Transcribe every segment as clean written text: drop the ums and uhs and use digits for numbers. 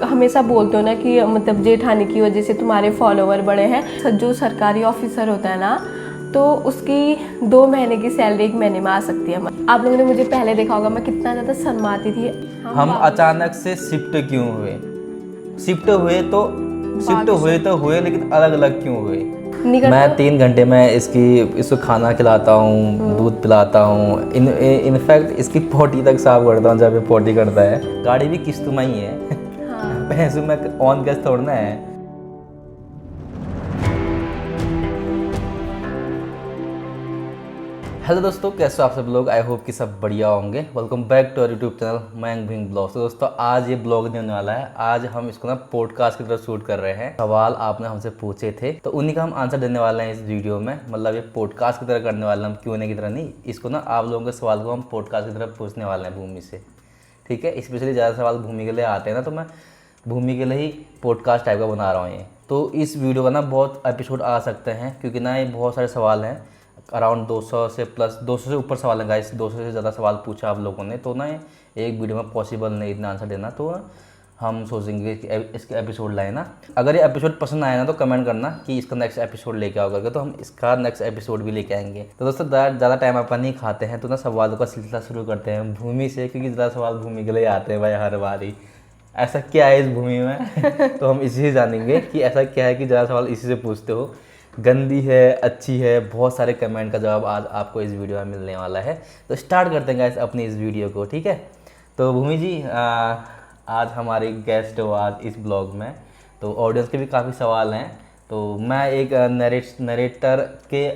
हमेशा बोलते हो ना कि मतलब जेठानी की वजह से तुम्हारे फॉलोवर बढ़े हैं। जो सरकारी ऑफिसर होता है ना, तो उसकी 2 महीने की सैलरी 1 महीने में आ सकती है। आप लोगों ने मुझे पहले देखा होगा, मैं कितना ज़्यादा शर्माती थी। हम अचानक से शिफ्ट क्यों हुए? शिफ्ट हुए तो हुए, लेकिन अलग अलग क्यों हुए? मैं 3 घंटे में इसको खाना खिलाता हूँ, दूध पिलाता हूँ, इनफैक्ट इसकी पोटी तक साफ करता हूँ जब ये पोटी करता है। गाड़ी भी किस्त में ही है। हाँ। पैसे में ऑन गैस थोड़ना है। हेलो दोस्तों, कैसे हो आप सब लोग? आई होप कि सब बढ़िया होंगे। Welcome back to our YouTube channel Mayank Bhing blog. तो दोस्तों, आज ये ब्लॉग नहीं होने वाला है। आज हम इसको ना पॉडकास्ट की तरफ शूट कर रहे हैं। सवाल आपने हमसे पूछे थे तो उन्हीं का हम आंसर देने वाले हैं इस वीडियो में। मतलब ये पॉडकास्ट की तरह करने वाले हैं हम, Q&A की तरह नहीं। इसको ना आप लोगों के सवाल को हम पॉडकास्ट की तरफ पूछने वाले हैं भूमि से, ठीक है। स्पेशली ज़्यादा सवाल भूमि के लिए आते हैं ना, तो मैं भूमि के लिए ही पॉडकास्ट टाइप का बना रहा हूँ ये। तो इस वीडियो का ना बहुत एपिसोड आ सकते हैं, क्योंकि ना ये बहुत सारे सवाल हैं। अराउंड 200 से प्लस 200 से ऊपर सवाल हैं गाइस। 200 से ज़्यादा सवाल पूछा आप लोगों ने, तो ना एक वीडियो में पॉसिबल नहीं इतना आंसर देना। तो हम सोचेंगे कि इसके एपिसोड लाए ना। अगर ये एपिसोड पसंद आए ना तो कमेंट करना कि इसका नेक्स्ट एपिसोड लेके आओ करके, तो हम इसका नेक्स्ट एपिसोड भी लेके आएंगे। तो दोस्तों, ज़्यादा टाइम अपन नहीं खाते हैं, तो ना सवालों का सिलसिला शुरू करते हैं भूमि से, क्योंकि ज़्यादा सवाल भूमि के लिए आते हैं भाई हर बार ही। ऐसा क्या है इस भूमि में? तो हम इसी से जानेंगे कि ऐसा क्या है कि ज़्यादा सवाल इसी से पूछते हो। गंदी है, अच्छी है, बहुत सारे कमेंट का जवाब आज आपको इस वीडियो में मिलने वाला है। तो स्टार्ट करते हैं गाइस अपनी इस वीडियो को, ठीक है। तो भूमि जी, आज हमारे गेस्ट हो आज इस ब्लॉग में, तो ऑडियंस के भी काफ़ी सवाल हैं। तो मैं एक नरेटर के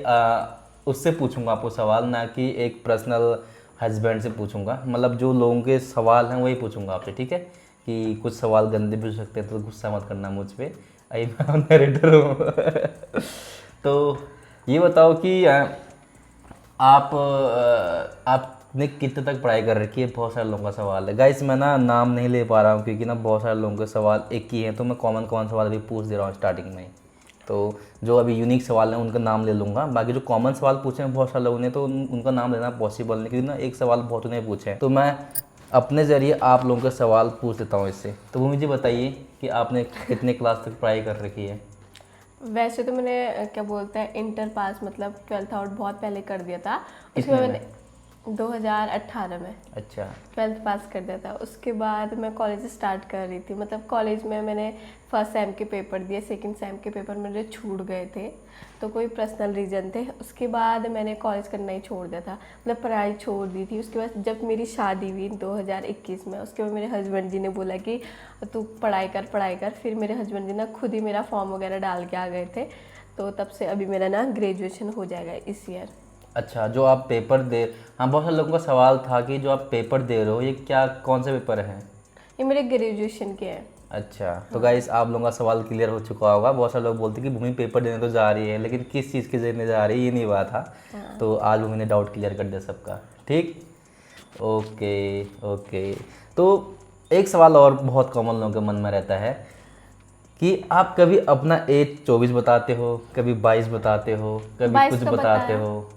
उससे पूछूंगा आपको सवाल, ना कि एक पर्सनल हस्बैंड से पूछूंगा। मतलब जो लोगों के सवाल हैं वही पूछूंगा आपसे, ठीक है। कि कुछ सवाल गंदे भी हो सकते हैं, तो गुस्सा मत करना मुझ पर, आई मैं नरेटर हूँ। तो ये बताओ कि आपने कितने तक पढ़ाई कर रखी है? बहुत सारे लोगों का सवाल है गाइस। मैं ना नाम नहीं ले पा रहा हूँ, क्योंकि ना बहुत सारे लोगों के सवाल एक ही हैं, तो मैं कॉमन सवाल अभी पूछ दे रहा हूँ स्टार्टिंग में। तो जो अभी यूनिक सवाल हैं उनका नाम ले लूँगा। बाकी जो कॉमन सवाल पूछे हैं बहुत सारे लोगों ने, तो उनका नाम लेना पॉसिबल नहीं, क्योंकि ना एक सवाल बहुतों ने पूछे हैं। तो मैं अपने ज़रिए आप लोगों के सवाल पूछ लेता हूँ इससे। तो वो मुझे बताइए कि आपने कितने क्लास तक पढ़ाई कर रखी है? वैसे तो मैंने क्या बोलते हैं इंटर पास, मतलब 12th आउट बहुत पहले कर दिया था। उसके कितने बाद में? 2018 में अच्छा। 12th पास कर दिया था। उसके बाद मैं कॉलेज स्टार्ट कर रही थी। मतलब कॉलेज में मैंने फर्स्ट सेम के पेपर दिए, सेकंड सेम के पेपर मेरे छूट गए थे, तो कोई पर्सनल रीज़न थे। उसके बाद मैंने कॉलेज करना ही छोड़ दिया था, मतलब पढ़ाई छोड़ दी थी। उसके बाद जब मेरी शादी हुई 2021 में, उसके बाद मेरे हस्बैंड जी ने बोला कि तू पढ़ाई कर। फिर मेरे हस्बैंड जी ना खुद ही मेरा फॉर्म वगैरह डाल के आ गए थे। तो तब से अभी मेरा ना ग्रेजुएशन हो जाएगा इस ईयर। अच्छा, जो आप पेपर दे, हाँ बहुत सारे लोगों का सवाल था कि जो आप पेपर दे रहे हो ये क्या, कौन से पेपर हैं? ये मेरे ग्रेजुएशन के हैं। अच्छा, तो गाइस आप लोगों का सवाल क्लियर हो चुका होगा। बहुत सारे लोग बोलते हैं कि भूमि पेपर देने तो जा रही है, लेकिन किस चीज़ के देने जा रही है ये नहीं बात था। तो आज भूमि ने डाउट क्लियर कर दिया सबका, ठीक। Okay okay. तो एक सवाल और बहुत कॉमन लोगों के मन में रहता है कि आप कभी अपना एज 24 बताते हो, कभी 22 बताते हो, कभी 22 कुछ का बताते बताया। हो।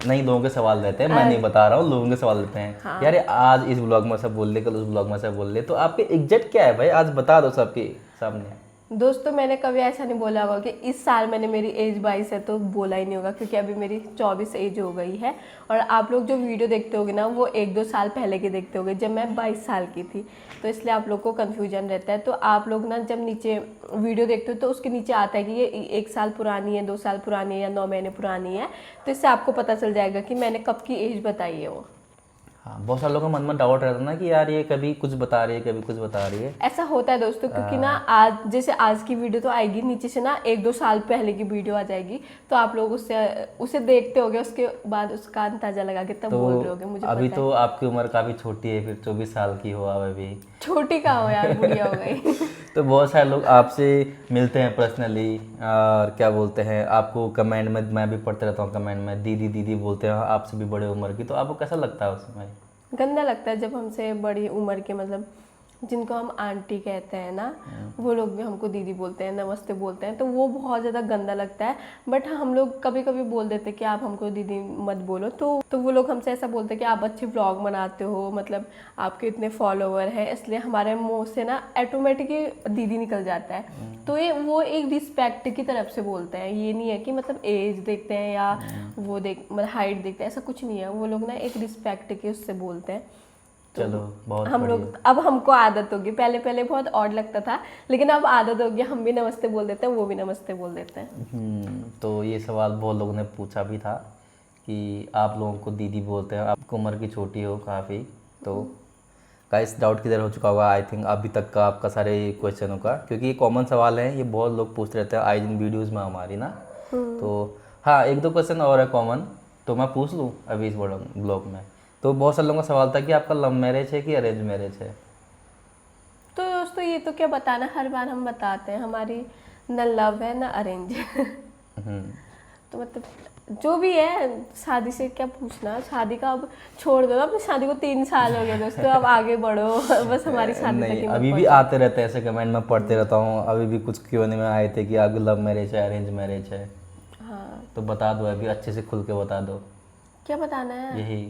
नहीं, लोगों के सवाल रहते हैं, मैं नहीं बता रहा हूँ, लोगों के सवाल रहते हैं। हाँ। यार आज इस ब्लॉग में सब बोल ले, कल उस ब्लॉग में सब बोल ले, तो आपके एग्जैक्ट क्या है भाई? आज बता दो सबके सामने। दोस्तों, मैंने कभी ऐसा नहीं बोला होगा कि इस साल मैंने मेरी एज 22 है, तो बोला ही नहीं होगा, क्योंकि अभी मेरी 24 एज हो गई है। और आप लोग जो वीडियो देखते होगे ना, वो 1-2 साल पहले के देखते होगे, जब मैं 22 साल की थी। तो इसलिए आप लोग को कन्फ्यूजन रहता है। तो आप लोग ना जब नीचे वीडियो देखते हो तो उसके नीचे आता है कि ये 1 साल पुरानी है, 2 साल पुरानी है या 9 महीने पुरानी है। तो इससे आपको पता चल जाएगा कि मैंने कब की एज बताई है वो। हाँ, बहुत सारे लोगों का मन में डाउट रहता है ना कि यार ये कभी कुछ बता रही है, कभी कुछ बता रही है। ऐसा होता है दोस्तों, क्योंकि ना आज जैसे आज की वीडियो तो आएगी, नीचे से ना 1-2 साल पहले की वीडियो आ जाएगी, तो आप लोग उसे देखते होगे, उसके बाद उसका अंदाजा लगा के तब तो बोल रहे होगे। मुझे अभी पता तो है। आपकी उम्र काफ़ी छोटी है, फिर 24 साल की हो आप अभी। छोटी कहाँ हो यार, बुढ़िया हो गई। तो बहुत सारे लोग आपसे मिलते हैं पर्सनली, और क्या बोलते हैं आपको कमेंट में, मैं भी पढ़ते रहता हूँ कमेंट में, दीदी दीदी बोलते हैं आपसे भी बड़े उम्र की। तो आपको कैसा लगता है उस समय? गंदा लगता है जब हमसे बड़ी उम्र के मतलब जिनको हम आंटी कहते हैं ना, वो लोग भी हमको दीदी बोलते हैं, नमस्ते बोलते हैं, तो वो बहुत ज़्यादा गंदा लगता है। बट हम लोग कभी कभी बोल देते हैं कि आप हमको दीदी मत बोलो, तो वो लोग हमसे ऐसा बोलते हैं कि आप अच्छे व्लॉग बनाते हो, मतलब आपके इतने फॉलोवर हैं, इसलिए हमारे मुंह से ना ऑटोमेटिकली दीदी निकल जाता है। तो ये वो एक रिस्पेक्ट की तरफ से बोलते हैं, ये नहीं है कि मतलब एज देखते हैं या वो मतलब हाइट देखते हैं, ऐसा कुछ नहीं है। वो लोग ना एक रिस्पेक्ट के उससे बोलते हैं। चलो बहुत हम लोग, अब हमको आदत होगी, पहले पहले बहुत ऑड लगता था, लेकिन अब आदत होगी, हम भी नमस्ते बोल देते हैं, वो भी नमस्ते बोल देते हैं। तो ये सवाल बहुत लोगों ने पूछा भी था कि आप लोगों को दीदी बोलते हैं, आपकी उम्र की छोटी हो काफ़ी, तो गाइस डाउट किधर हो चुका होगा आई थिंक अभी तक का आपका सारे क्वेश्चनों का, क्योंकि ये कॉमन सवाल है, ये बहुत लोग पूछते रहते हैं आई दिन वीडियोज़ में हमारी ना। तो हाँ, एक दो क्वेश्चन और है कॉमन, तो मैं पूछ लूँ अभी इस ब्लॉग में। तो बहुत सारे लोगों का सवाल था कि आपका लव मैरिज है कि अरेंज मैरिज है। तो दोस्तों ये तो क्या बताना, हर बार हम बताते हैं, हमारी न लव है न अरेंज। तो मतलब जो भी है, शादी से क्या पूछना, शादी का अब छोड़ दो, अपनी शादी को 3 साल हो गए दोस्तों, अब आगे बढ़ो। बस हमारी शादी तक नहीं, ही मत अभी भी पहुंचो। आते रहते हैं ऐसे कमेंट, में पढ़ते रहता हूँ, अभी भी कुछ Q&A में आए थे कि आपकी लव मैरिज है अरेंज मैरिज है। हाँ, तो बता दो, अभी अच्छे से खुल के बता दो। क्या बताना है, यही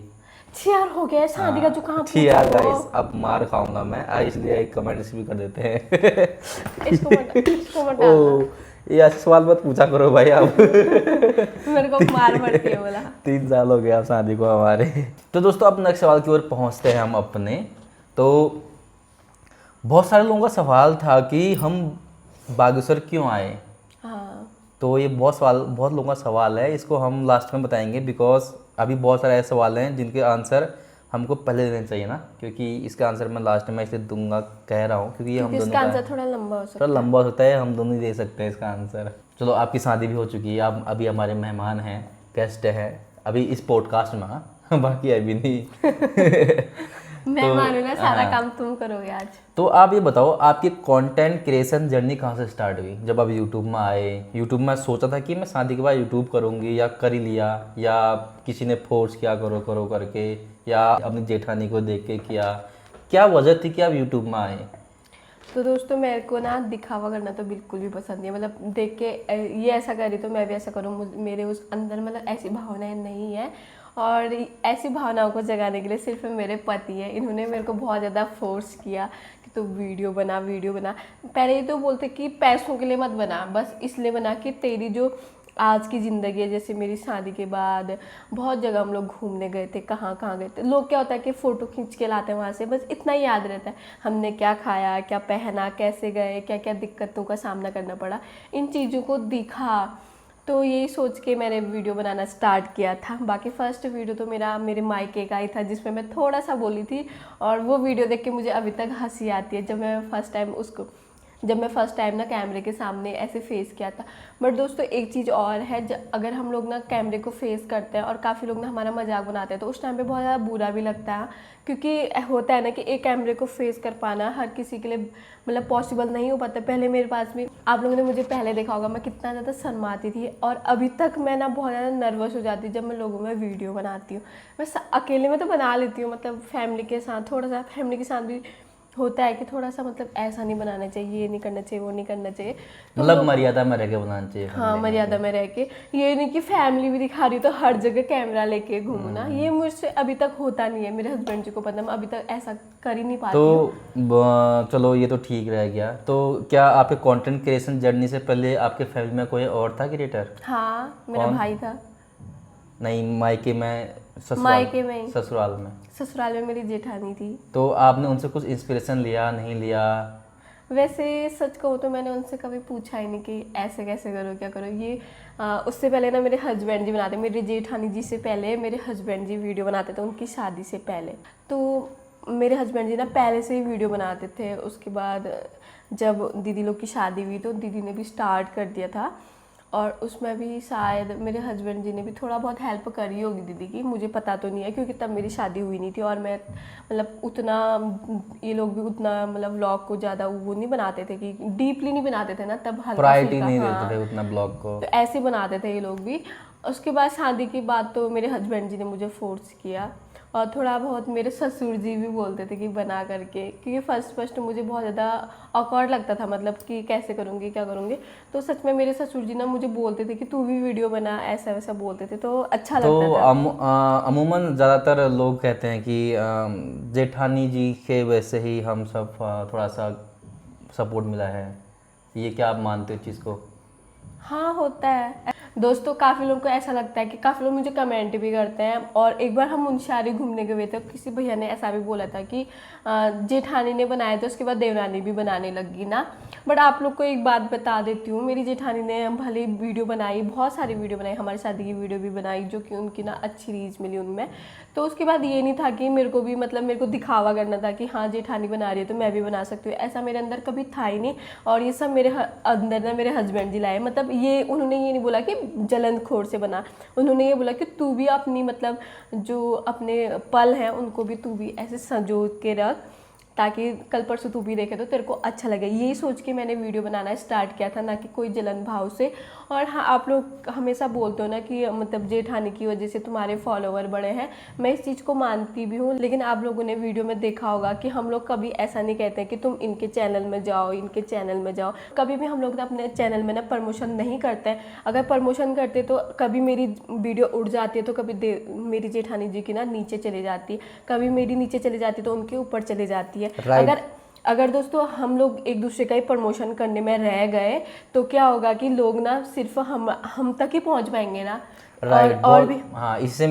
6 यार हो गया है, शादी का जो कहाँ ठीक है पूछो। गाइस, अब मार खाऊंगा मैं इसलिए एक कमेंट्स भी कर देते हैं। इसको मत ओ, डालना। ये ऐसे सवाल मत पूछा करो भाई आप। मेरे को मार पड़ती है बोला। 3 साल हो गया अब शादी को हमारे। तो दोस्तों अब नेक्स्ट सवाल की ओर पहुंचते हैं हम अपने। तो बहुत सारे लोगों का सवाल था कि हम बागेश्वर क्यों आए। हाँ, तो ये बहुत लोगों का सवाल है, इसको हम लास्ट में बताएंगे, बिकॉज अभी बहुत सारे ऐसे सवाल हैं जिनके आंसर हमको पहले देने चाहिए ना, क्योंकि इसका आंसर मैं लास्ट में इसलिए दूंगा, कह रहा हूँ क्योंकि ये हम क्योंकि दोनों इसका का आंसर थोड़ा लंबा हो सकता थोड़ा लंबा हो सकता है, हम दोनों ही दे सकते हैं इसका आंसर। चलो, आपकी शादी भी हो चुकी है, आप अभी हमारे मेहमान हैं, गेस्ट हैं अभी इस पॉडकास्ट में। हाँ, बाकी अभी नहीं। मैं मानू ना, सारा हाँ। काम तुम करोगे आज। तो आप ये बताओ, आपकी कंटेंट क्रिएशन जर्नी कहाँ से स्टार्ट हुई, जब आप यूट्यूब में आए। यूट्यूब में सोचा था कि मैं शादी के बाद यूट्यूब करूँगी, या कर ही लिया, या किसी ने फोर्स किया करो करो करके, या अपनी जेठानी को देख के किया, क्या वजह थी कि आप यूट्यूब में आए। तो दोस्तों मेरे को ना दिखावा करना तो बिल्कुल भी पसंद नहीं है, मतलब देख के ये ऐसा करी तो मैं भी ऐसा करूँ, मेरे उस अंदर मतलब ऐसी भावनाएं नहीं है। और ऐसी भावनाओं को जगाने के लिए सिर्फ मेरे पति हैं, इन्होंने मेरे को बहुत ज़्यादा फोर्स किया कि तू वीडियो बना वीडियो बना। पहले ही तो बोलते कि पैसों के लिए मत बना, बस इसलिए बना कि तेरी जो आज की ज़िंदगी है, जैसे मेरी शादी के बाद बहुत जगह हम लोग घूमने गए थे, कहाँ कहाँ गए थे, लोग क्या होता है कि फ़ोटो खींच के लाते हैं वहाँ से, बस इतना ही याद रहता है हमने क्या खाया, क्या पहना, कैसे गए, क्या क्या दिक्कतों का सामना करना पड़ा, इन चीज़ों को दिखा। तो यही सोच के मैंने वीडियो बनाना स्टार्ट किया था। बाकी फ़र्स्ट वीडियो तो मेरे मायके का ही था, जिसमें मैं थोड़ा सा बोली थी, और वो वीडियो देख के मुझे अभी तक हंसी आती है, जब मैं फ़र्स्ट टाइम ना कैमरे के सामने ऐसे फेस किया था। बट दोस्तों एक चीज़ और है, अगर हम लोग ना कैमरे को फेस करते हैं और काफ़ी लोग ना हमारा मजाक बनाते हैं, तो उस टाइम पे बहुत ज़्यादा बुरा भी लगता है, क्योंकि होता है ना कि एक कैमरे को फेस कर पाना हर किसी के लिए मतलब पॉसिबल नहीं हो पाता। पहले मेरे पास भी, आप लोगों ने मुझे पहले देखा होगा, मैं कितना ज़्यादा शर्माती थी, और अभी तक मैं ना बहुत ज़्यादा नर्वस हो जाती जब मैं लोगों में वीडियो बनाती हूँ। मैं अकेले में तो बना लेती हूँ, मतलब फैमिली के साथ थोड़ा सा, फैमिली के साथ भी होता है कि थोड़ा सा मतलब ऐसा नहीं बनाना चाहिए, ये नहीं करना चाहिए, वो नहीं करना चाहिए, तो मतलब मर्यादा में रह के बनाना चाहिए। हाँ, मर्यादा में रह के, ये नहीं कि फैमिली भी दिखा रही तो हर जगह कैमरा लेके घूमू ना, ये मुझसे अभी तक होता नहीं है। मेरे हस्बैंड जी को पता, मैं अभी तक ऐसा कर ही नहीं पाती हूँ। तो चलो ये तो ठीक रह गया। तो क्या आपके कंटेंट क्रिएशन जर्नी से पहले आपके फैमिली में कोई और था क्रिएटर। हाँ, मेरा भाई था। नहीं, मायके में, मायके में ही, ससुराल में। ससुराल में मेरी जेठानी थी। तो आपने उनसे कुछ इंस्पिरेशन लिया, नहीं लिया। वैसे सच कहूँ तो मैंने उनसे कभी पूछा ही नहीं कि ऐसे कैसे करो, क्या करो ये। उससे पहले ना मेरे हस्बैंड जी बनाते, मेरी जेठानी जी से पहले मेरे हस्बैंड जी वीडियो बनाते थे, उनकी शादी से पहले। तो मेरे हस्बैंड जी ना पहले से ही वीडियो बनाते थे। उसके बाद जब दीदी लोग की शादी हुई तो दीदी ने भी स्टार्ट कर दिया था, और उसमें भी शायद मेरे हस्बैंड जी ने भी थोड़ा बहुत हेल्प करी होगी दीदी की, मुझे पता तो नहीं है, क्योंकि तब मेरी शादी हुई नहीं थी, और मैं मतलब उतना, ये लोग भी उतना मतलब व्लॉग को ज़्यादा वो नहीं बनाते थे, कि डीपली नहीं बनाते थे ना तब, हल्का प्रायोरिटी फुल्का, नहीं हाँ, देते थे उतना ब्लॉग को, तो ऐसे बनाते थे ये लोग भी। उसके बाद शादी की बात तो मेरे हस्बैंड जी ने मुझे फोर्स किया, और थोड़ा बहुत मेरे ससुर जी भी बोलते थे कि बना करके, क्योंकि फर्स्ट फर्स्ट मुझे बहुत ज़्यादा ऑकवर्ड लगता था, मतलब कि कैसे करूँगी क्या करूँगी। तो सच में मेरे ससुर जी ना मुझे बोलते थे कि तू भी वीडियो बना, ऐसा वैसा बोलते थे, तो अच्छा तो लगता था। अमूमन ज़्यादातर लोग कहते हैं कि जेठानी जी के वैसे ही हम सब थोड़ा सा सपोर्ट मिला है, ये क्या आप मानते हो चीज़ को? हाँ, होता है दोस्तों। काफ़ी लोगों को ऐसा लगता है कि काफ़ी लोग मुझे कमेंट भी करते हैं। और एक बार हम मुनस्यारी घूमने गए थे, किसी भैया ने ऐसा भी बोला था कि जेठानी ने बनाया तो उसके बाद देवरानी भी बनाने लगी ना। बट आप लोग को एक बात बता देती हूँ, मेरी जेठानी ने भले वीडियो बनाई, बहुत सारी वीडियो बनाई, हमारी शादी की वीडियो भी बनाई, जो कि उनकी ना अच्छी रीच मिली उनमें। तो उसके बाद ये नहीं था कि मेरे को भी, मतलब मेरे को दिखावा करना था कि हाँ जेठानी बना रही है तो मैं भी बना सकती हूँ, ऐसा मेरे अंदर कभी था ही नहीं। और ये सब मेरे अंदर ना मेरे हस्बैंड जी लाए, मतलब ये उन्होंने ये नहीं बोला कि जलनखोर से बना, उन्होंने ये बोला कि तू भी अपनी, मतलब जो अपने पल हैं उनको भी तू भी ऐसे संजो के रख, ताकि कल परसों तू भी देखे तो तेरे को अच्छा लगे। यही सोच के मैंने वीडियो बनाना स्टार्ट किया था, ना कि कोई जलन भाव से। और हाँ, आप लोग हमेशा बोलते हो ना कि मतलब जेठानी की वजह से तुम्हारे फॉलोवर बढ़े हैं, मैं इस चीज़ को मानती भी हूँ। लेकिन आप लोगों ने वीडियो में देखा होगा कि हम लोग कभी ऐसा नहीं कहते कि तुम इनके चैनल में जाओ, इनके चैनल में जाओ। कभी भी हम लोग ना अपने चैनल में ना प्रमोशन नहीं करते हैं। अगर प्रमोशन करते तो कभी मेरी वीडियो उड़ जाती है, तो कभी मेरी जेठानी जी की ना नीचे चली जाती है, कभी मेरी नीचे चली जाती है तो उनके ऊपर चली जाती है। राइट। अगर दोस्तों हम लोग एक दूसरे का ही प्रमोशन करने में रह गए तो क्या होगा कि लोग ना सिर्फ हम तक ही पहुंच पाएंगे ना। राइट। और भी हाँ, इसी से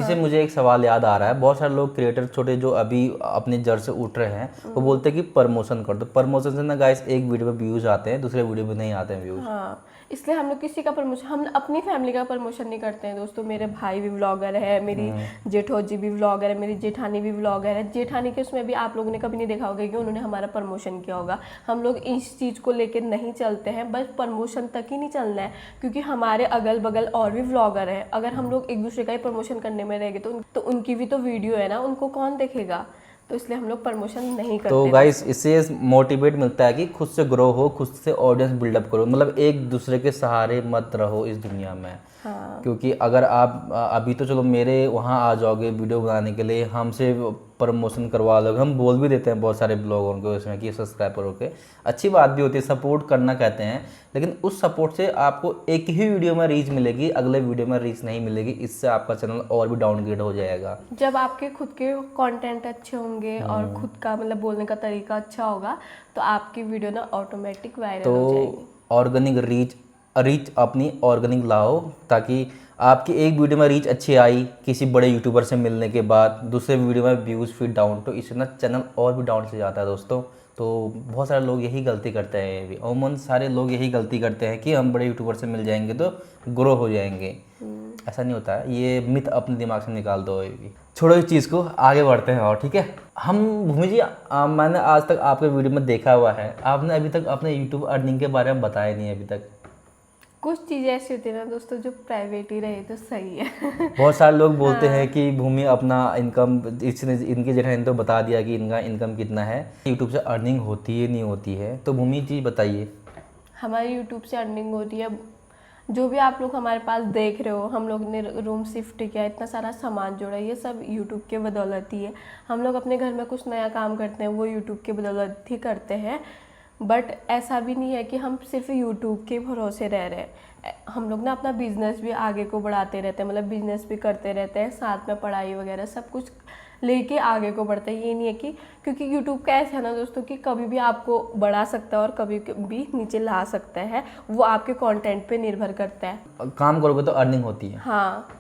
हाँ। मुझे एक सवाल याद आ रहा है। बहुत सारे लोग क्रिएटर छोटे जो अभी अपनी जड़ से उठ रहे हैं, वो बोलते हैं कि प्रमोशन कर दो। प्रमोशन से ना गाइस एक वीडियो पे व्यूज आते हैं, दूसरे वीडियो पे नहीं आते हैं व्यूज। हाँ, इसलिए हम लोग किसी का प्रमोशन, हम अपनी फैमिली का प्रमोशन नहीं करते हैं दोस्तों। मेरे भाई भी व्लॉगर है, मेरी जेठो जी भी व्लॉगर है, मेरी जेठानी भी व्लॉगर है। जेठानी के उसमें भी आप लोगों ने कभी नहीं देखा होगा कि उन्होंने हमारा प्रमोशन किया होगा। हम लोग इस चीज़ को लेकर नहीं चलते हैं, बस प्रमोशन तक ही नहीं चलना है, क्योंकि हमारे अगल बगल और भी व्लॉगर हैं। अगर हम लोग एक दूसरे का ही प्रमोशन करने में रहेंगे तो उनकी भी तो वीडियो है ना, उनको कौन देखेगा। तो इसलिए हम लोग प्रमोशन नहीं करते। तो गाइस इससे मोटिवेट मिलता है कि खुद से ग्रो हो, खुद से ऑडियंस बिल्डअप करो, मतलब एक दूसरे के सहारे मत रहो इस दुनिया में। हाँ। क्योंकि अगर आप अभी तो चलो मेरे वहाँ आ जाओगे वीडियो बनाने के लिए, हमसे प्रमोशन करवा लोगे, हम बोल भी देते हैं बहुत सारे ब्लॉगरों को इसमें कि सब्सक्राइबरों के, अच्छी बात भी होती है, सपोर्ट करना कहते हैं। लेकिन उस सपोर्ट से आपको एक ही वीडियो में रीच मिलेगी, अगले वीडियो में रीच नहीं मिलेगी। इससे आपका चैनल और भी डाउनग्रेड हो जाएगा। जब आपके खुद के कंटेंट अच्छे होंगे और खुद का मतलब बोलने का तरीका अच्छा होगा तो आपकी वीडियो ना ऑटोमेटिक वायरल हो जाएगी। तो ऑर्गेनिक रीच अपनी ऑर्गेनिक लाओ, ताकि आपकी एक वीडियो में रीच अच्छी आई किसी बड़े यूट्यूबर से मिलने के बाद, दूसरे वीडियो में व्यूज़ फिर डाउन, तो इससे ना चैनल और भी डाउन से जाता है दोस्तों। तो बहुत सारे लोग यही गलती करते हैं, अमूमन सारे लोग यही गलती करते हैं कि हम बड़े यूट्यूबर से मिल जाएंगे तो ग्रो हो जाएंगे। ऐसा नहीं होता है, ये मिथ अपने दिमाग से निकाल दो। छोड़ो इस चीज़ को, आगे बढ़ते हैं। और ठीक है, हम भूमि जी, मैंने आज तक आपके वीडियो में देखा हुआ है, आपने अभी तक अपने यूट्यूब अर्निंग के बारे में बताया नहीं अभी तक। कुछ चीज़ें ऐसी होती है ना दोस्तों जो प्राइवेट ही रहे तो सही है। बहुत सारे लोग बोलते हैं कि भूमि अपना इनकम, इसने इनके जेठानी ने तो बता दिया कि इनका इनकम कितना है, यूट्यूब से अर्निंग होती है नहीं होती है, तो भूमि जी बताइए। हमारी यूट्यूब से अर्निंग होती है। जो भी आप लोग हमारे पास देख रहे हो, हम लोग ने रूम शिफ्ट किया, इतना सारा सामान जोड़ा, ये सब यूट्यूब के बदौलत ही है। हम लोग अपने घर में कुछ नया काम करते हैं वो यूट्यूब के बदौलत ही करते हैं। बट ऐसा भी नहीं है कि हम सिर्फ यूट्यूब के भरोसे रह रहे हैं। हम लोग ना अपना बिजनेस भी आगे को बढ़ाते रहते हैं, मतलब बिजनेस भी करते रहते हैं, साथ में पढ़ाई वगैरह सब कुछ लेके आगे को बढ़ते हैं। ये नहीं है कि, क्योंकि यूट्यूब का ऐसा है ना दोस्तों कि कभी भी आपको बढ़ा सकता है और कभी भी नीचे ला सकता है, वो आपके कंटेंट पे निर्भर करता है। काम करोगे तो अर्निंग होती है। हाँ,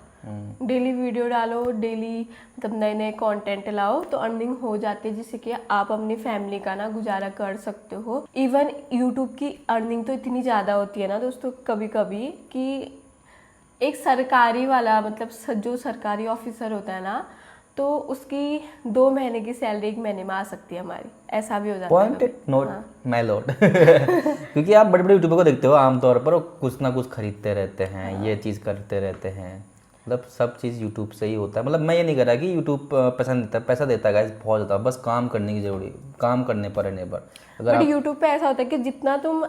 डेली वीडियो डालो, डेली मतलब नए नए कंटेंट लाओ तो अर्निंग हो जाती है, जिससे कि आप अपनी फैमिली का ना गुजारा कर सकते हो। इवन यूट्यूब की अर्निंग तो इतनी ज़्यादा होती है ना दोस्तों कभी कभी कि एक सरकारी वाला, मतलब जो सरकारी ऑफिसर होता है ना, तो उसकी 2 महीने की सैलरी 1 महीने में आ सकती है हमारी, ऐसा भी हो जाता है। Point note my Lord. क्योंकि आप बड़े बड़े यूट्यूबर को देखते हो आमतौर पर, वो कुछ ना कुछ खरीदते रहते हैं, ये चीज़ करते रहते हैं, मतलब सब चीज़ यूट्यूब से ही होता है। मतलब मैं ये नहीं कह रहा कि यूट्यूब पैसा देता है गाइस बहुत ज़्यादा, बस काम करने की जरूरी, काम करने पर है निर्भर। बट यूट्यूब पे ऐसा होता है कि जितना तुम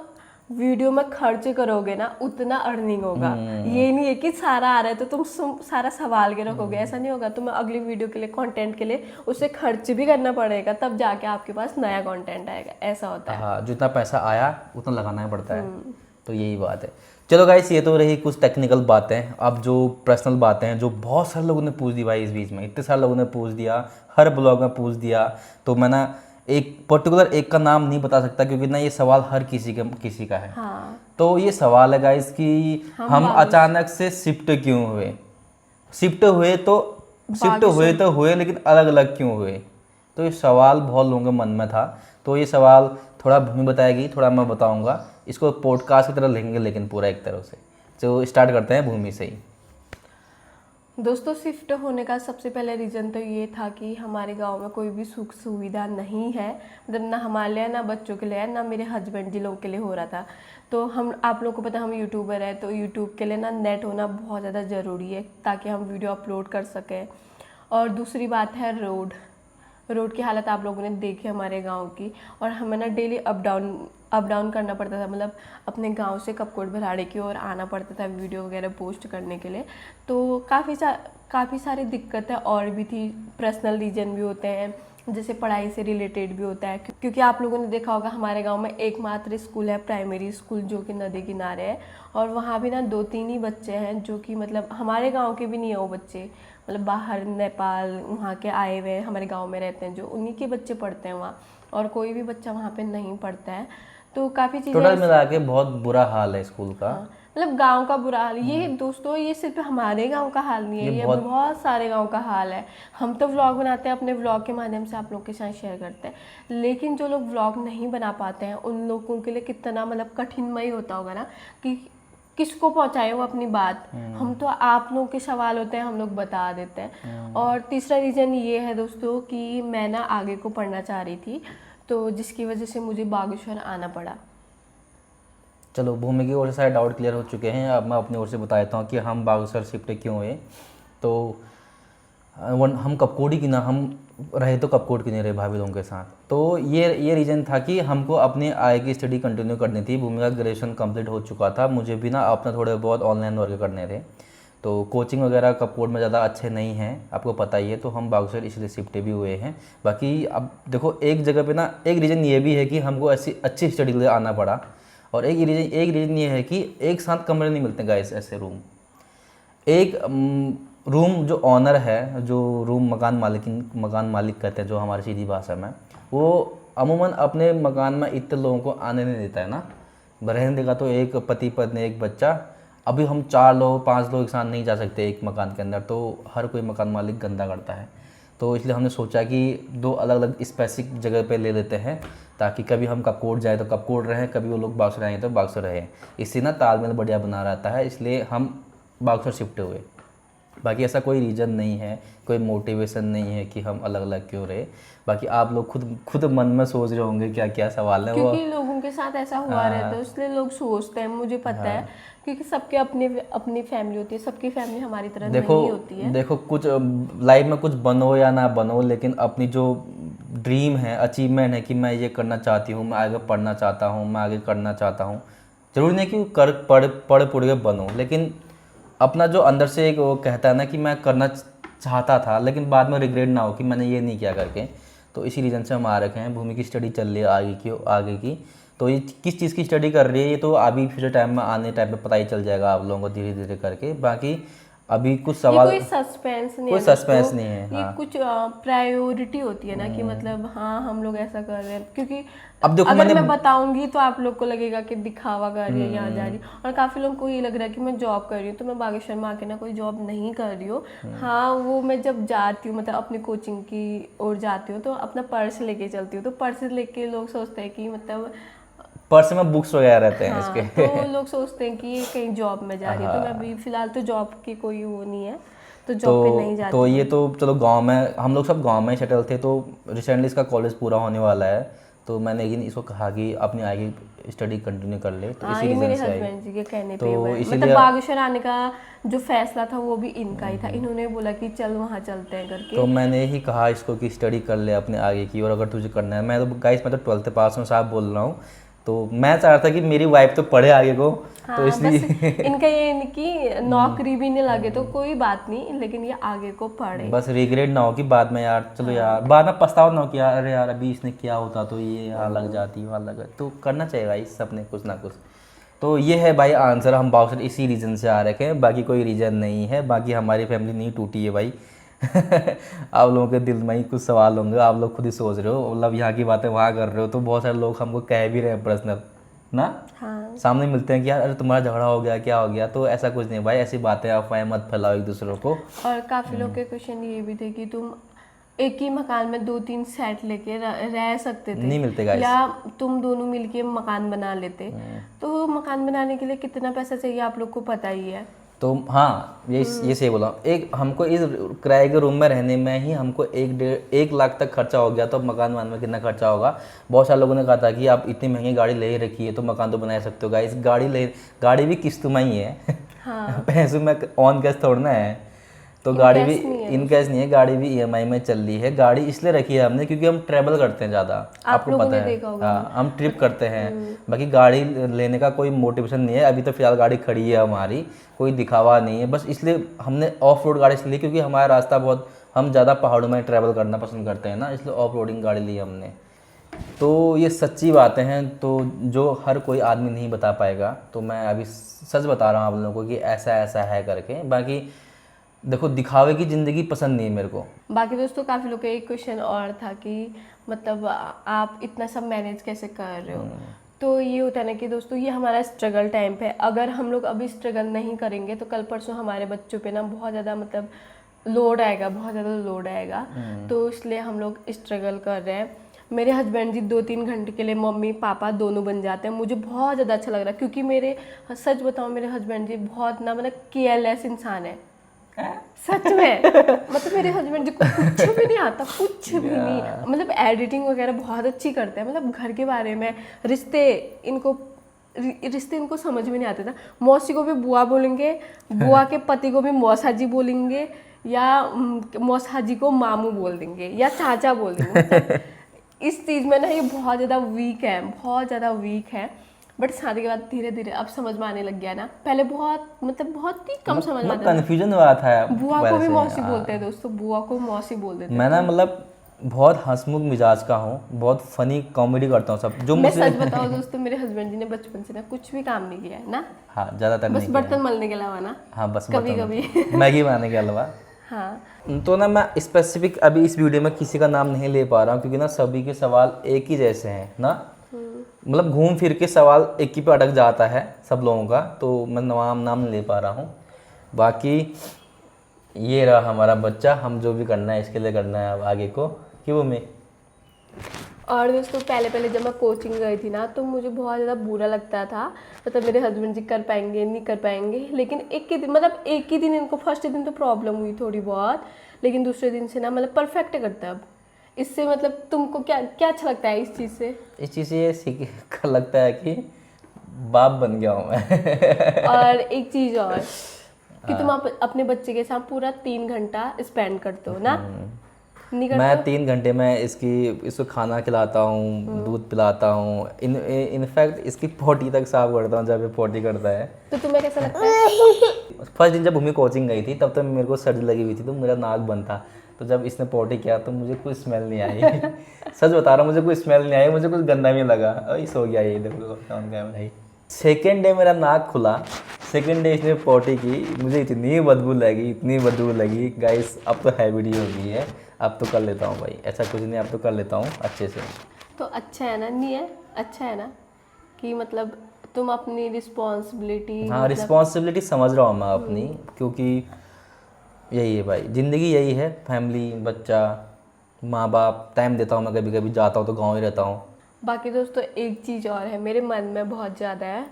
वीडियो में खर्च करोगे ना उतना अर्निंग होगा। ये नहीं है कि सारा आ रहा है तो तुम सारा संभाल के रखोगे, ऐसा नहीं होगा। तुम्हें अगली वीडियो के लिए, कंटेंट के लिए उसे खर्च भी करना पड़ेगा, तब जाके आपके पास नया कंटेंट आएगा, ऐसा होता है। हाँ, जितना पैसा आया उतना लगाना ही पड़ता है, तो यही बात है। चलो गाइस, ये तो रही कुछ टेक्निकल बातें। अब जो पर्सनल बातें हैं जो बहुत सारे लोगों ने पूछ दी भाई, इस बीच में इतने सारे लोगों ने पूछ दिया, हर ब्लॉग में पूछ दिया, तो मैं ना एक पर्टिकुलर एक का नाम नहीं बता सकता क्योंकि ना ये सवाल हर किसी का है। हाँ। तो ये सवाल है गाइस कि हम अचानक से शिफ्ट क्यों हुए। शिफ्ट हुए तो हुए लेकिन अलग अलग क्यों हुए। तो ये सवाल बहुत लोगों के मन में था, तो ये सवाल थोड़ा भूमि बताएगी, थोड़ा मैं बताऊंगा। इसको पॉडकास्ट की तरह लेंगे लेकिन पूरा एक तरह से। तो स्टार्ट करते हैं भूमि से ही। दोस्तों, शिफ्ट होने का सबसे पहले रीज़न तो ये था कि हमारे गांव में कोई भी सुख सुविधा नहीं है, मतलब ना हमारे लिए, ना बच्चों के लिए, ना मेरे हस्बैंड जी लोगों के लिए हो रहा था। तो हम, आप लोगों को पता है हम यूट्यूबर है, तो यूट्यूब के लिए ना नेट होना बहुत ज़्यादा ज़रूरी है ताकि हम वीडियो अपलोड कर सकें। और दूसरी बात है रोड की हालत आप लोगों ने देखी हमारे गांव की। और हमें ना डेली अप डाउन करना पड़ता था, मतलब अपने गांव से कपकोट भराड़े की ओर आना पड़ता था वीडियो वगैरह पोस्ट करने के लिए। तो काफ़ी सारी दिक्कतें और भी थी, पर्सनल रीजन भी होते हैं, जैसे पढ़ाई से रिलेटेड भी होता है। क्योंकि आप लोगों ने देखा होगा हमारे गांव में एकमात्र स्कूल है, प्राइमरी स्कूल, जो कि नदी किनारे है। और वहाँ भी ना 2-3 ही बच्चे हैं जो कि मतलब हमारे गांव के भी नहीं है वो बच्चे, मतलब बाहर नेपाल वहाँ के आए हुए हमारे गांव में रहते हैं, जो उन्हीं के बच्चे पढ़ते हैं वहाँ, और कोई भी बच्चा वहाँ पे नहीं पढ़ता है। तो काफ़ी चीज़ें टोटल मिला के बहुत बुरा हाल है स्कूल का। हाँ, मतलब गांव का बुरा हाल। ये दोस्तों, ये सिर्फ हमारे गांव का हाल नहीं है, ये बहुत सारे गांव का हाल है। हम तो व्लॉग बनाते हैं, अपने व्लॉग के माध्यम से आप लोग के साथ शेयर करते हैं, लेकिन जो लोग व्लॉग नहीं बना पाते हैं उन लोगों के लिए कितना मतलब कठिनमय होता होगा ना, कि किसको पहुंचाए वो अपनी बात। हम तो, आप लोगों के सवाल होते हैं हम लोग बता देते हैं। और तीसरा रीज़न ये है दोस्तों कि मैं ना आगे को पढ़ना चाह रही थी, तो जिसकी वजह से मुझे बागेश्वर आना पड़ा। चलो, भूमि की ओर से सारे डाउट क्लियर हो चुके हैं। अब मैं अपनी ओर से बता देता हूँ कि हम बागेश्वर शिफ्ट क्यों हुए। तो हम कपकोट की ना, हम रहे तो कपकोट की नहीं रहे भाभी लोगों के साथ। तो ये रीज़न था कि हमको अपने आगे की स्टडी कंटिन्यू करनी थी। भूमि का ग्रेजुएशन कंप्लीट हो चुका था, मुझे भी ना अपना थोड़े बहुत ऑनलाइन वर्क करने थे। तो कोचिंग वगैरह कपकोट में ज़्यादा अच्छे नहीं हैं, आपको पता ही है। तो हम बागेश्वर इसलिए शिफ्ट भी हुए हैं। बाकी अब देखो, एक जगह पे ना एक रीज़न ये भी है कि हमको ऐसी अच्छी स्टडी के लिए आना पड़ा, और एक रीज़न ये है कि एक साथ कमरे नहीं मिलते गाइस, ऐसे रूम। एक रूम जो ऑनर है, जो रूम मकान मालिक कहते हैं जो हमारी सीधी भाषा में, वो अमूमन अपने मकान में इतने लोगों को आने नहीं देता है ना। रहने देगा तो एक पति पत्नी एक बच्चा। अभी हम 4 लोग 5 लोग एक साथ नहीं जा सकते एक मकान के अंदर, तो हर कोई मकान मालिक गंदा करता है। तो इसलिए हमने सोचा कि 2 अलग अलग स्पेसिफिक जगह पे ले लेते हैं, ताकि कभी हम कपकोट जाए तो कपकोट रहें, कभी वो लोग बागेश्वर आएंगे तो बागेश्वर रहें। इससे ना तालमेल बढ़िया बना रहता है, इसलिए हम बागेश्वर शिफ्ट हुए। बाकी ऐसा कोई रीज़न नहीं है, कोई मोटिवेशन नहीं है कि हम अलग अलग क्यों रहे। बाकी आप लोग खुद मन में सोच रहे होंगे क्या क्या सवाल है वो, क्योंकि लोगों के साथ ऐसा हुआ रहता है, इसलिए लोग सोचते हैं, मुझे पता है। क्योंकि सबके अपनी फैमिली होती है, सबकी फैमिली हमारी तरह नहीं होती है। देखो, कुछ लाइफ में कुछ बनो या ना बनो, लेकिन अपनी जो ड्रीम है, अचीवमेंट है कि मैं ये करना चाहती हूँ, मैं आगे पढ़ना चाहता हूँ, मैं आगे करना चाहता हूँ, जरूरी नहीं कि पढ़ के बनो, लेकिन अपना जो अंदर से एक वो कहता है ना कि मैं करना चाहता था, लेकिन बाद में रिग्रेट ना हो कि मैंने ये नहीं किया करके। तो इसी रीज़न से हम आ रखे हैं। भूमि की स्टडी चल रही है आगे की। तो ये किस चीज़ की स्टडी कर रही है, ये तो अभी फ्यूचर टाइम में, आने टाइम पे पता ही चल जाएगा आप लोगों को धीरे धीरे करके। बाकी अभी कुछ सवाल, कोई सस्पेंस नहीं कोई है, सस्पेंस नहीं है। ये कुछ प्रायोरिटी होती है ना, कि मतलब हाँ हम लोग ऐसा कर रहे हैं। क्योंकि अब देखो, अगर मैं बताऊंगी तो आप लोग को लगेगा कि दिखावा कर रही है, यहाँ जा रही है। और काफ़ी लोगों को ये लग रहा है कि मैं जॉब कर रही हूँ, तो मैं बागेश्वर में आके ना कोई जॉब नहीं कर रही हूँ। हाँ, वो मैं जब जाती हूँ, मतलब अपनी कोचिंग की ओर जाती हूँ, तो अपना पर्स लेके चलती हूँ। तो पर्स लेके लोग सोचते हैं कि मतलब पर्स में बुक्स वगैरह रहते हैं हाँ, इसके। तो लोग सोचते हैं कि ये कहीं जॉब में जा रही है। तो मैं अभी फिलहाल तो जॉब की कोई वो नहीं है, तो जॉब पे नहीं जाती। तो ये तो चलो, गांव में हम लोग सब गांव में सेटल थे। तो रिसेंटली इसका कॉलेज पूरा होने वाला है, तो मैंने एक दिन इसको कहा कि अपनी आगे स्टडी कंटिन्यू कर ले। तो हाँ, इसी ये रीजन मेरे से आई। हस्बैंड जी के कहने तो पे हुआ है। मतलब बागेश्वर आने का जो फैसला था वो भी इनका ही था। इन्होंने बोला कि चल वहाँ चलते हैं करके। तो मैंने ही कहा इसको कि स्टडी कर ले अपने आगे की, और अगर तुझे करना है। मैं तो गाइस, मैं तो 12th पास हूँ, साहब बोल रहा हूँ। तो मैं चाह रहा था कि मेरी वाइफ तो पढ़े आगे को, हाँ, तो इसलिए बस इनका ये इनकी नौकरी भी नहीं लगे तो कोई बात नहीं, लेकिन ये आगे को पढ़े। बस रिग्रेट ना हो कि बाद में यार चलो यार बाद में पछतावा ना हो कि यार अरे यार अभी इसने किया होता तो ये यहाँ लग जाती वहाँ लग, तो करना चाहिए भाई सबने कुछ ना कुछ। तो ये है भाई आंसर, हम बाउसर इसी रीज़न से आ रखे हैं, बाकी कोई रीज़न नहीं है, बाकी हमारी फैमिली नहीं टूटी है भाई। आप लोगों के दिल में ही कुछ सवाल होंगे, आप लोग खुद ही सोच रहे हो, मतलब यहाँ की बातें वहाँ कर रहे हो, तो बहुत सारे लोग हमको कह भी रहे हैं पर्सनल ना, हाँ, सामने मिलते हैं कि यार अरे तुम्हारा झगड़ा हो गया क्या हो गया, तो ऐसा कुछ नहीं भाई, ऐसी बातें अफवाहें मत फैलाओ एक दूसरों को। और काफ़ी लोग के क्वेश्चन ये भी थे कि तुम एक ही मकान में 2-3 सेट लेके रह सकते थे, नहीं मिलते गाइस, या तुम दोनों मिलके मकान बना लेते। तो मकान बनाने के लिए कितना पैसा चाहिए आप लोग को पता ही है। तो हाँ ये सही बोला, एक हमको इस किराए के रूम में रहने में ही हमको 1 लाख तक खर्चा हो गया, तो अब मकान बनाने में कितना खर्चा होगा। बहुत सारे लोगों ने कहा था कि आप इतनी महंगी गाड़ी ले रखी है तो मकान तो बना सकते हो गाइस, गाड़ी भी किस्तों में ही है। हाँ, पैसों में ऑन कैश थोड़ना है, तो गाड़ी भी इन कैश नहीं है, गाड़ी भी ईएमआई में चल रही है। गाड़ी इसलिए रखी है हमने क्योंकि हम ट्रैवल करते हैं ज़्यादा, आपको पता है, हाँ हम ट्रिप करते हैं, बाकी गाड़ी लेने का कोई मोटिवेशन नहीं है अभी, तो फिलहाल गाड़ी खड़ी है हमारी, कोई दिखावा नहीं है, बस इसलिए हमने ऑफ रोड गाड़ी इसलिए क्योंकि हमारा रास्ता बहुत, हम ज़्यादा पहाड़ों में ट्रैवल करना पसंद करते हैं ना, इसलिए ऑफ रोडिंग गाड़ी ली हमने। तो ये सच्ची बातें हैं, तो जो हर कोई आदमी नहीं बता पाएगा, तो मैं अभी सच बता रहा हूँ आप लोगों को कि ऐसा ऐसा है करके। बाकी देखो दिखावे की ज़िंदगी पसंद नहीं है मेरे को। बाकी दोस्तों काफ़ी लोग का एक क्वेश्चन और था कि मतलब आप इतना सब मैनेज कैसे कर रहे हो। तो ये होता है ना कि दोस्तों ये हमारा स्ट्रगल टाइम पे, अगर हम लोग अभी स्ट्रगल नहीं करेंगे तो कल परसों हमारे बच्चों पे ना बहुत ज़्यादा मतलब लोड आएगा, बहुत ज़्यादा लोड आएगा। तो इसलिए हम लोग स्ट्रगल कर रहे हैं। मेरे हस्बैंड जी 2-3 घंटे के लिए मम्मी पापा दोनों बन जाते हैं, मुझे बहुत ज़्यादा अच्छा लग रहा है, क्योंकि मेरे सच बताऊँ मेरे हस्बैंड जी बहुत ना मतलब केयरलेस इंसान है सच में। मतलब मेरे हस्बैंड जी को कुछ भी नहीं आता, कुछ भी नहीं, मतलब एडिटिंग वगैरह बहुत अच्छी करते हैं, मतलब घर के बारे में रिश्ते इनको समझ में नहीं आते था। मौसी को भी बुआ बोलेंगे, बुआ के पति को भी मौसा जी बोलेंगे, या मौसा जी को मामू बोल देंगे या चाचा बोल देंगे। मतलब इस चीज़ में ना ये बहुत ज़्यादा वीक है, बहुत ज़्यादा वीक है। बट शादी के बाद धीरे धीरे अब समझ में आने लग गया ना, पहले बहुत ही कम समझ में आता था। कन्फ्यूजन हुआ था, बुआ को भी मौसी बोलते हैं दोस्तों, बुआ को मौसी बोल देते हैं। मैं ना मतलब बहुत हंसमुख मिजाज का हूँ, बहुत फनी कॉमेडी करता हूँ सब जो मैं सच बताऊँ दोस्तों, मेरे हस्बैंड जी ने बचपन से ना कुछ भी काम नहीं किया है ना, हाँ ज़्यादातर बस बर्तन मलने के अलावा ना, हाँ बस कभी कभी मैगी बनाने के अलावा। हाँ, तो ना मैं स्पेसिफिक अभी इस वीडियो में किसी का नाम नहीं ले पा रहा हूँ क्योंकि ना सभी के सवाल एक ही जैसे हैं ना, मतलब घूम फिर के सवाल एक ही पे अटक जाता है सब लोगों का, तो मैं नाम नहीं ले पा रहा हूँ। बाकी ये रहा हमारा बच्चा, हम जो भी करना है इसके लिए करना है अब आगे को, क्यों में। और दोस्तों पहले जब मैं कोचिंग गई थी ना तो मुझे बहुत ज़्यादा बुरा लगता था, मतलब मेरे हस्बैंड जी कर पाएंगे नहीं कर पाएंगे, लेकिन एक ही दिन इनको फर्स्ट दिन तो प्रॉब्लम हुई थोड़ी बहुत, लेकिन दूसरे दिन से ना मतलब परफेक्ट करता है अब। इससे मतलब तुमको क्या क्या अच्छा लगता है इस चीज़ से? इस चीज़ से ये सीख कर लगता है कि बाप बन गया हूँ मैं। और एक चीज़ और कि तुम अपने बच्चे के साथ पूरा 3 घंटा स्पेंड करते हो ना, नहीं करते? मैं 3 घंटे में इसको खाना खिलाता हूँ, दूध पिलाता हूँ, इनफैक्ट इसकी पोटी तक साफ करता हूँ जब ये पोटी करता है। तो तुम्हें कैसा लगता है? फर्स्ट दिन जब भूमि कोचिंग गई थी तब तक मेरे को सर्दी लगी हुई थी, तो मेरा नाक बंद था, तो जब इसने पोटी किया तो मुझे कोई स्मेल नहीं आई। सच बता रहा हूँ, मुझे कोई स्मेल नहीं आई, मुझे कुछ गंदा भी लगा, अरे सो गया ये देखो कौन गया भाई। सेकेंड डे मेरा नाक खुला, सेकेंड डे इसने पोटी की, मुझे इतनी बदबू लगी गाइस, अब तो हैबिट ही हो गई है, अब तो कर लेता हूँ भाई, ऐसा कुछ नहीं, अब तो कर लेता हूँ अच्छे से। तो अच्छा है ना, नहीं है अच्छा है ना कि मतलब तुम अपनी रिस्पॉन्सिबिलिटी, हाँ रिस्पॉन्सिबिलिटी समझ रहा हूँ मैं अपनी, क्योंकि यही है भाई ज़िंदगी, यही है, फैमिली बच्चा माँ बाप, टाइम देता हूँ मैं, कभी कभी जाता हूँ तो गाँव ही रहता हूँ। बाकी दोस्तों एक चीज़ और है मेरे मन में बहुत ज़्यादा है,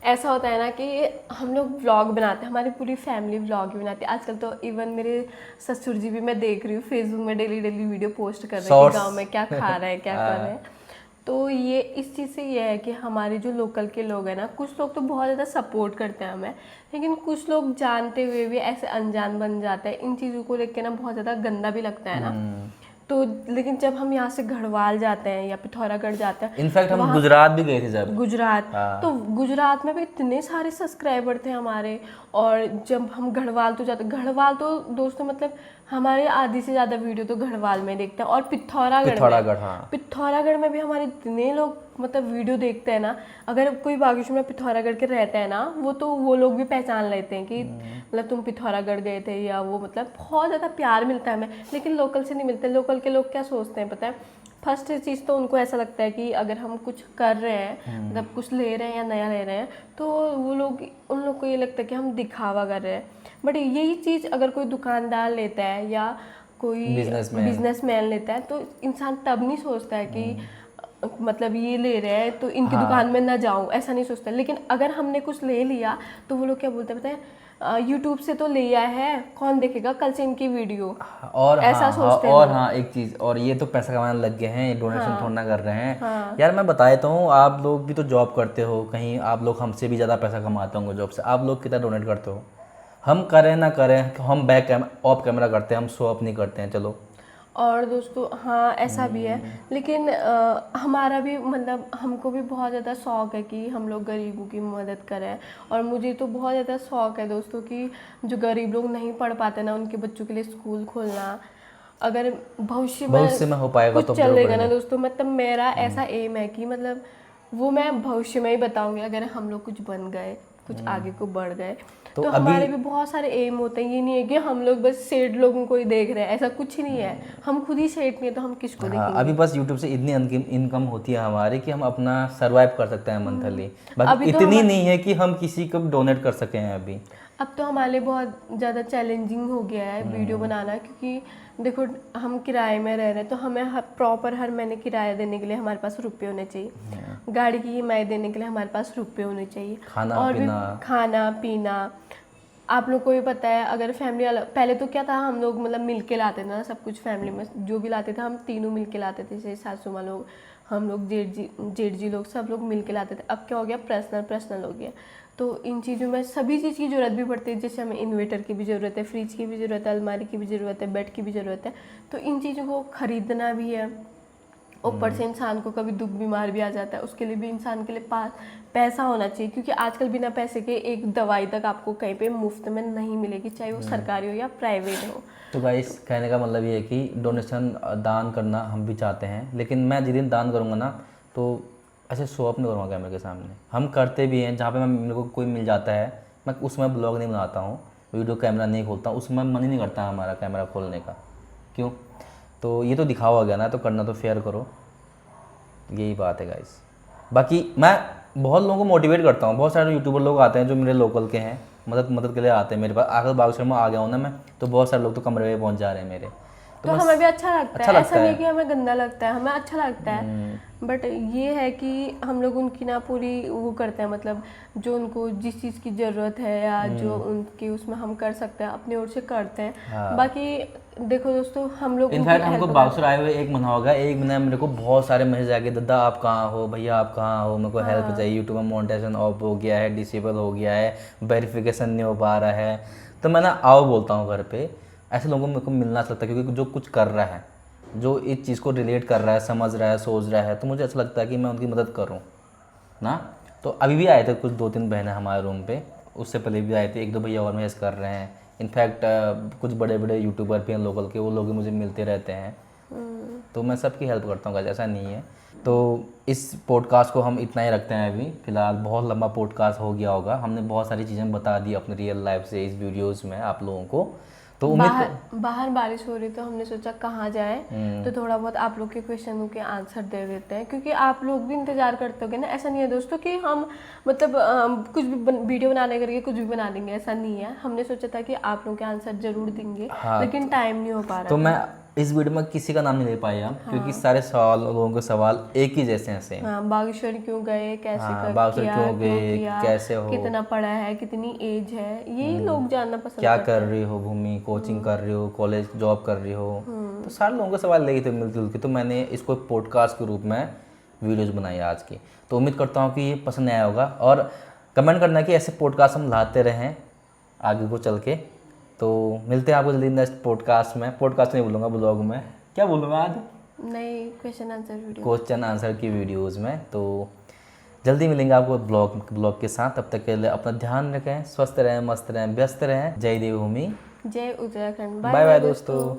ऐसा होता है ना कि हम लोग व्लॉग बनाते हैं, हमारी पूरी फैमिली व्लॉग ही बनाती है आजकल, तो इवन मेरे ससुर जी भी, मैं देख रही हूँ फेसबुक में डेली वीडियो पोस्ट कर रहे हैं कि गाँव में क्या खा रहे हैं क्या कर रहे हैं। तो ये इस चीज़ से ये है कि हमारे जो लोकल के लोग हैं ना, कुछ लोग तो बहुत ज़्यादा सपोर्ट करते हैं हमें, लेकिन कुछ लोग जानते हुए भी ऐसे अनजान बन जाते हैं, इन चीज़ों को लेकर ना बहुत ज़्यादा गंदा भी लगता है ना। तो लेकिन जब हम यहाँ से गढ़वाल जाते हैं या पिथौरागढ़ जाते हैं, इनफैक्ट हम गुजरात भी गए थे जब। गुजरात, तो गुजरात में भी इतने सारे सब्सक्राइबर थे हमारे। और जब हम गढ़वाल तो जाते, गढ़वाल तो दोस्तों मतलब हमारे आधी से ज़्यादा वीडियो तो गढ़वाल में देखते हैं। और पिथौरागढ़ हाँ। पिथौरागढ़ में भी हमारे इतने लोग मतलब वीडियो देखते हैं ना। अगर कोई बागेश्वर में पिथौरागढ़ के रहता है ना, वो लोग भी पहचान लेते हैं कि मतलब तुम पिथौरागढ़ गए थे, या वो मतलब बहुत ज़्यादा प्यार मिलता है हमें। लेकिन लोकल से नहीं मिलता। लोकल के लोग क्या सोचते हैं पता है, फर्स्ट चीज़ तो उनको ऐसा लगता है कि अगर हम कुछ कर रहे हैं, मतलब कुछ ले रहे हैं या नया ले रहे हैं, तो उन लोग को ये लगता है कि हम दिखावा कर रहे हैं। बट यही चीज़ अगर कोई दुकानदार लेता है या कोई बिजनेसमैन लेता है, तो इंसान तब नहीं सोचता है कि मतलब ये ले रहे हैं तो इनकी दुकान में ना जाऊं, ऐसा नहीं सोचता। लेकिन अगर हमने कुछ ले लिया तो वो लोग क्या बोलते हैं पता है, यूट्यूब से तो लिया है, कौन देखेगा कल से इनकी वीडियो, और ऐसा सोचते हैं। और हाँ एक चीज़ और, ये तो पैसा कमाने लग गए हैं, डोनेशन थोड़ा ना कर रहे हैं। यार मैं बता देता हूँ, आप लोग भी तो जॉब करते हो कहीं, आप लोग हमसे भी ज़्यादा पैसा कमाते होंगे जॉब से। आप लोग कितना डोनेट करते हो? हम करें ना करें, हम ऑफ कैमरा करते हैं, हम शो अप नहीं करते हैं। चलो। और दोस्तों हाँ ऐसा भी है, लेकिन हमारा भी मतलब हमको भी बहुत ज़्यादा शौक़ है कि हम लोग गरीबों की मदद करें। और मुझे तो बहुत ज़्यादा शौक़ है दोस्तों कि जो गरीब लोग नहीं पढ़ पाते ना, उनके बच्चों के लिए स्कूल खोलना। अगर भविष्य में हो पाएगा तो चलेगा ना दोस्तों, मतलब मेरा ऐसा एम है कि मतलब वो मैं भविष्य में ही बताऊँगी। अगर हम लोग कुछ बन गए, कुछ आगे को बढ़ गए, तो हमारे भी बहुत सारे एम होते हैं। ये नहीं है कि हम लोग बस सेठ लोगों को ही देख रहे हैं, ऐसा कुछ नहीं है। हम खुद ही सेठ नहीं है तो हम किसको देखेंगे? अभी बस यूट्यूब से इतनी इनकम होती है हमारी कि हम अपना सर्वाइव कर सकते हैं मंथली। बाकी इतनी नहीं है कि हम किसी को डोनेट कर सकें हैं अभी। अब तो हमारे लिए बहुत ज़्यादा चैलेंजिंग हो गया है वीडियो बनाना, क्योंकि देखो हम किराए में रह रहे हैं, तो हमें प्रॉपर हर महीने किराया देने के लिए हमारे पास रुपए होने चाहिए, गाड़ी की ईएमआई देने के लिए हमारे पास रुपए होने चाहिए, और भी खाना पीना। आप लोग को भी पता है, अगर फैमिली अलग, पहले तो क्या था हम लोग मतलब मिल के लाते थे ना सब कुछ, फैमिली में जो भी लाते थे हम तीनों मिल के लाते थे, जैसे सासू माँ लोग, हम लोग, जेठ जी लोग, सब लोग मिल के लाते थे। अब क्या हो गया, पर्सनल हो गया। तो इन चीज़ों में सभी चीज़ की ज़रूरत भी पड़ती है, जैसे हमें इन्वर्टर की भी ज़रूरत है, फ्रिज की भी ज़रूरत है, अलमारी की भी ज़रूरत है, बेड की भी ज़रूरत है। तो इन चीज़ों को ख़रीदना भी है। ऊपर से इंसान को कभी दुख बीमार भी आ जाता है, उसके लिए भी इंसान के लिए पास पैसा होना चाहिए, क्योंकि आजकल बिना पैसे के एक दवाई तक आपको कहीं पे मुफ्त में नहीं मिलेगी, चाहे वो सरकारी हो या प्राइवेट हो। तो गाइस कहने का मतलब ये है कि डोनेशन दान करना हम भी चाहते हैं, लेकिन मैं जिस दिन दान करूँगा ना, तो ऐसे शो अप नहीं करूँगा कैमरे के सामने। हम करते भी हैं, जहाँ पे मेरे को कोई मिल जाता है, मैं उसमें ब्लॉग नहीं बनाता हूँ, वीडियो कैमरा नहीं खोलता, उसमें मन ही नहीं करता हमारा कैमरा खोलने का। क्यों? तो ये तो दिखावा हो गया ना, तो करना तो फेयर करो, यही बात है गाइस। बाकी मैं बहुत लोगों को मोटिवेट करता हूँ, बहुत सारे यूट्यूबर लोग आते हैं जो मेरे लोकल के हैं, मदद के लिए आते हैं मेरे पास। आकर बागेश्वर में आ गया हूँ ना मैं, तो बहुत सारे लोग तो कमरे में पहुँच जा रहे हैं मेरे। तो हमें भी अच्छा लगता है, ऐसा नहीं कि हमें गंदा लगता है, हमें अच्छा लगता है। बट ये है कि हम लोग उनकी ना पूरी वो करते हैं, मतलब जो उनको जिस चीज़ की ज़रूरत है या जो उनकी उसमें हम कर सकते हैं अपनी ओर से करते हैं। बाकी देखो दोस्तों, हम लोग इनफैक्ट हमको बागेश्वर आए हुए 1 महीना हो गया। 1 महीना मेरे को बहुत सारे मैसेज आ गए, दादा आप कहाँ हो, भैया आप कहाँ हो, मेरे को हेल्प चाहिए, यूट्यूब में मोनेटाइजेशन ऑफ हो गया है, डिसेबल हो गया है, वेरिफिकेशन नहीं हो पा रहा है। तो मैं ना आओ बोलता हूँ घर पे, ऐसे लोगों को मेरे को मिलना लगता है, क्योंकि जो कुछ कर रहा है, जो इस चीज़ को रिलेट कर रहा है, समझ रहा है, सोच रहा है, तो मुझे ऐसा लगता है कि मैं उनकी मदद करूँ ना। तो अभी भी आए थे कुछ 2-3 बहनें हमारे रूम पे, उससे पहले भी आए थे, 1-2 भैया और मैसेज कर रहे हैं। इनफैक्ट कुछ बड़े बड़े यूट्यूबर भी हैं लोकल के, वो लोग भी मुझे मिलते रहते हैं, तो मैं सबकी हेल्प करता हूँ, ऐसा नहीं है। तो इस पॉडकास्ट को हम इतना ही रखते हैं अभी फ़िलहाल। बहुत लंबा पॉडकास्ट हो गया होगा, हमने बहुत सारी चीज़ें बता दी अपनी रियल लाइफ से इस वीडियोज़ में आप लोगों को। तो बाहर बारिश हो रही, तो हमने सोचा कहाँ जाए, तो थोड़ा बहुत आप लोग के क्वेश्चनों के आंसर दे देते हैं, क्योंकि आप लोग भी इंतजार करते होगे ना। ऐसा नहीं है दोस्तों कि हम मतलब कुछ भी वीडियो बनाने करके कुछ भी बना देंगे, ऐसा नहीं है। हमने सोचा था कि आप लोग के आंसर जरूर देंगे, लेकिन टाइम नहीं हो पा रहा। तो मैं इस वीडियो में किसी का नाम नहीं ले पाया, क्योंकि सारे सवाल, लोगों के सवाल एक ही जैसे हैं सेम। बागेश्वर क्यों गए, कैसे बागेश्वर क्यों गए, कैसे हो, कितना पढ़ा है, कितनी एज है, यही लोग जानना पसंद क्या कर रही हो भूमि, कोचिंग कर रही हो, कॉलेज जॉब कर रही हो। तो सारे लोगों के सवाल लगे थे मिलजुल के, तो मैंने इसको पॉडकास्ट के रूप में वीडियोज बनाई आज की। तो उम्मीद करता हूँ कि ये पसंद आया होगा, और कमेंट करना कि ऐसे पॉडकास्ट हम लाते रहें आगे को चल के। तो मिलते हैं आपको जल्दी नेक्स्ट पॉडकास्ट में, पॉडकास्ट नहीं बोलूँगा, ब्लॉग में। क्या बोलूँ मैं आज, नई question answer video. Question answer की वीडियोस में। तो जल्दी मिलेंगे आपको ब्लॉग के साथ। तब तक के लिए अपना ध्यान रखें, स्वस्थ रहें, मस्त रहें, व्यस्त रहें। जय देवभूमि, जय Uttarakhand. Bye bye bye bye दोस्तों।